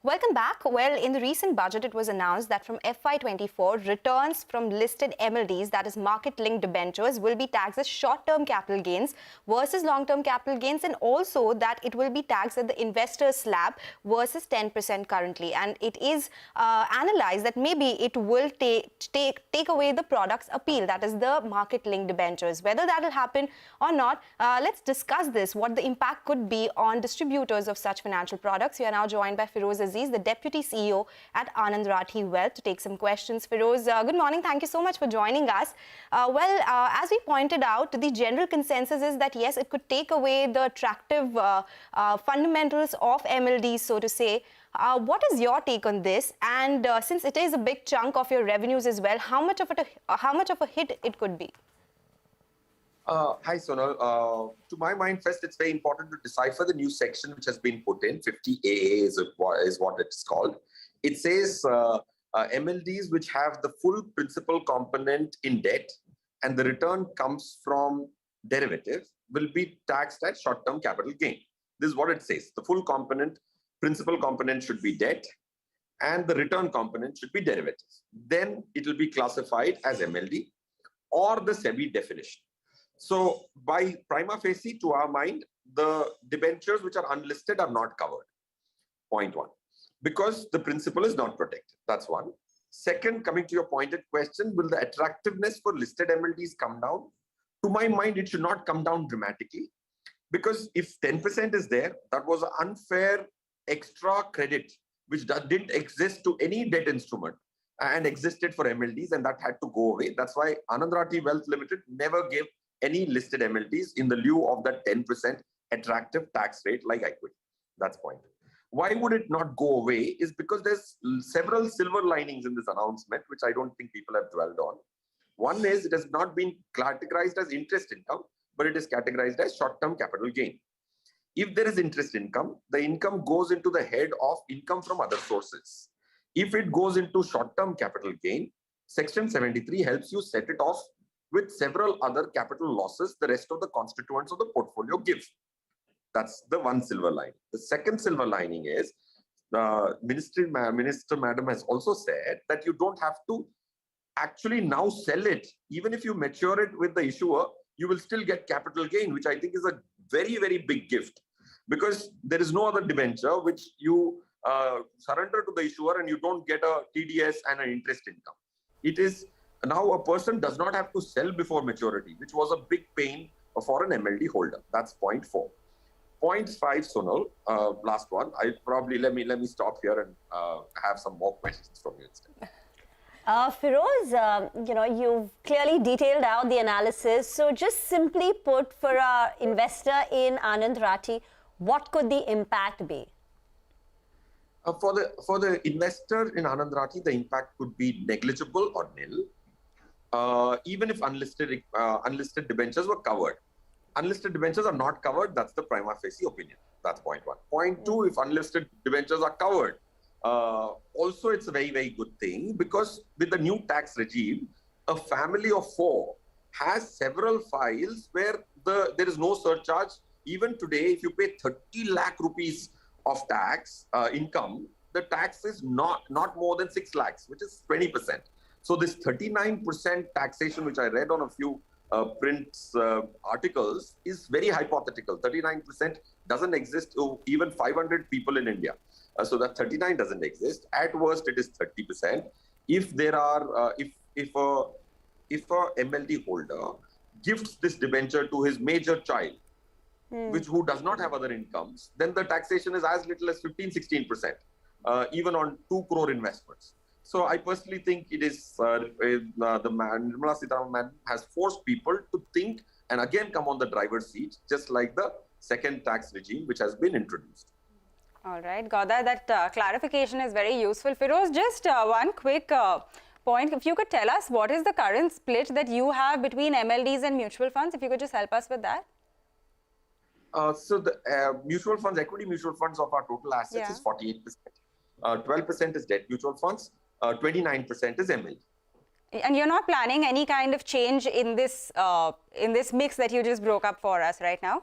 Welcome back. Well, in the recent budget, it was announced that from FY24, returns from listed MLDs, that is market linked debentures, will be taxed as short-term capital gains versus long-term capital gains, and also that it will be taxed at the investor's slab versus 10% currently. And it is analyzed that maybe it will take away the product's appeal, that is the market linked debentures. Whether that will happen or not, let's discuss this, what the impact could be on distributors of such financial products. We are now joined by Feroze Azeez, the Deputy CEO at Anand Rathi Wealth, to take some questions. Feroze, good morning. Thank you so much for joining us. As we pointed out, the general consensus is that yes, it could take away the attractive fundamentals of MLDs, so to say. What is your take on this? And since it is a big chunk of your revenues as well, how much of a hit it could be? Hi, Sonal. To my mind, first, it's very important to decipher the new section which has been put in. 50AA is what it's called. It says MLDs which have the full principal component in debt and the return comes from derivative will be taxed at short-term capital gain. This is what it says. The full component, principal component should be debt and the return component should be derivative. Then it will be classified as MLD or the SEBI definition. So by prima facie, to our mind, the debentures which are unlisted are not covered. Point one, because the principal is not protected. That's one. Second, coming to your pointed question, will the attractiveness for listed MLDs come down? To my mind, it should not come down dramatically, because if 10% is there, that was an unfair extra credit which didn't exist to any debt instrument and existed for MLDs, and that had to go away. That's why Anand Rathi Wealth Limited never gave any listed MLDs in the lieu of that 10% attractive tax rate like equity. That's point. Why would it not go away is because there's several silver linings in this announcement, which I don't think people have dwelled on. One is it has not been categorized as interest income, but it is categorized as short-term capital gain. If there is interest income, the income goes into the head of income from other sources. If it goes into short-term capital gain, Section 73 helps you set it off with several other capital losses the rest of the constituents of the portfolio give. That's the one silver lining. The second silver lining is Minister Madam has also said that you don't have to actually now sell it. Even if you mature it with the issuer, you will still get capital gain, which I think is a very, very big gift, because there is no other debenture which you surrender to the issuer and you don't get a TDS and an interest income. It is now a person does not have to sell before maturity, which was a big pain for an MLD holder. That's point 4. Point 5, Sonal, last one. I probably let me stop here and have some more questions from you instead. Feroze, you've clearly detailed out the analysis. So just simply put, for our investor in Anand Rathi, what could the impact be? For the investor in Anand Rathi, the impact could be negligible or nil. Even if unlisted debentures were covered. Unlisted debentures are not covered, that's the prima facie opinion. That's point 1. Point 2, if unlisted debentures are covered, also it's a very, very good thing, because with the new tax regime, a family of 4 has several files where there is no surcharge. Even today, if you pay 30 lakh rupees of tax income, the tax is not more than 6 lakhs, which is 20%. So this 39% taxation, which I read on a few print articles, is very hypothetical. 39% doesn't exist to even 500 people in India. So that 39 doesn't exist. At worst, it is 30%. If there are, if a MLD holder gifts this debenture to his major child, who does not have other incomes, then the taxation is as little as 15-16%, even on 2 crore investments. So I personally think it is Nirmala Sitharaman has forced people to think and again come on the driver's seat, just like the second tax regime which has been introduced. All right, Gauda, that clarification is very useful. Feroze, just one quick point. If you could tell us what is the current split that you have between MLDs and mutual funds, if you could just help us with that. So the mutual funds, equity mutual funds of our total assets is 48%. 12% is debt mutual funds. 29% is MLD. And you're not planning any kind of change in this mix that you just broke up for us right now?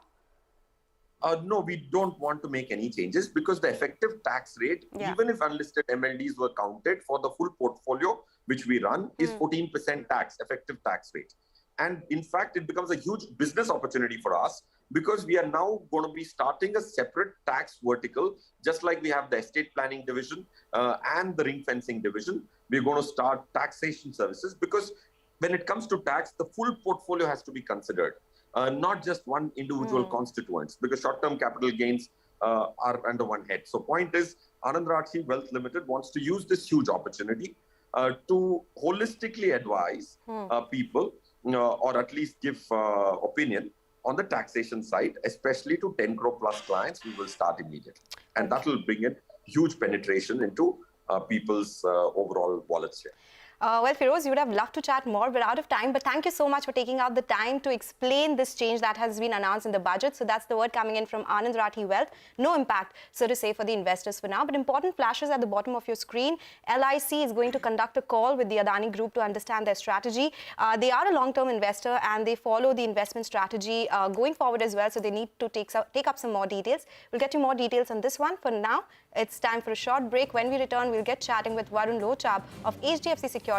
No, we don't want to make any changes because the effective tax rate, even if unlisted MLDs were counted for the full portfolio which we run, is 14% effective tax rate. And in fact, it becomes a huge business opportunity for us because we are now going to be starting a separate tax vertical, just like we have the estate planning division and the ring fencing division. We're going to start taxation services because when it comes to tax, the full portfolio has to be considered. Not just one individual constituents, because short-term capital gains are under one head. So point is, Anand Rathi Wealth Limited wants to use this huge opportunity to holistically advise people or at least give opinion on the taxation side, especially to 10 crore plus clients. We will start immediately. And that will bring in huge penetration into people's overall wallets here. Well, Feroze, you would have loved to chat more. We're out of time, but thank you so much for taking out the time to explain this change that has been announced in the budget. So that's the word coming in from Anand Rathi Wealth. No impact, so to say, for the investors for now, but important flashes at the bottom of your screen. LIC is going to conduct a call with the Adani Group to understand their strategy. They are a long-term investor and they follow the investment strategy going forward as well, so they need to take up some more details. We'll get you more details on this one. For now, it's time for a short break. When we return, we'll get chatting with Varun Lochab of HDFC Securities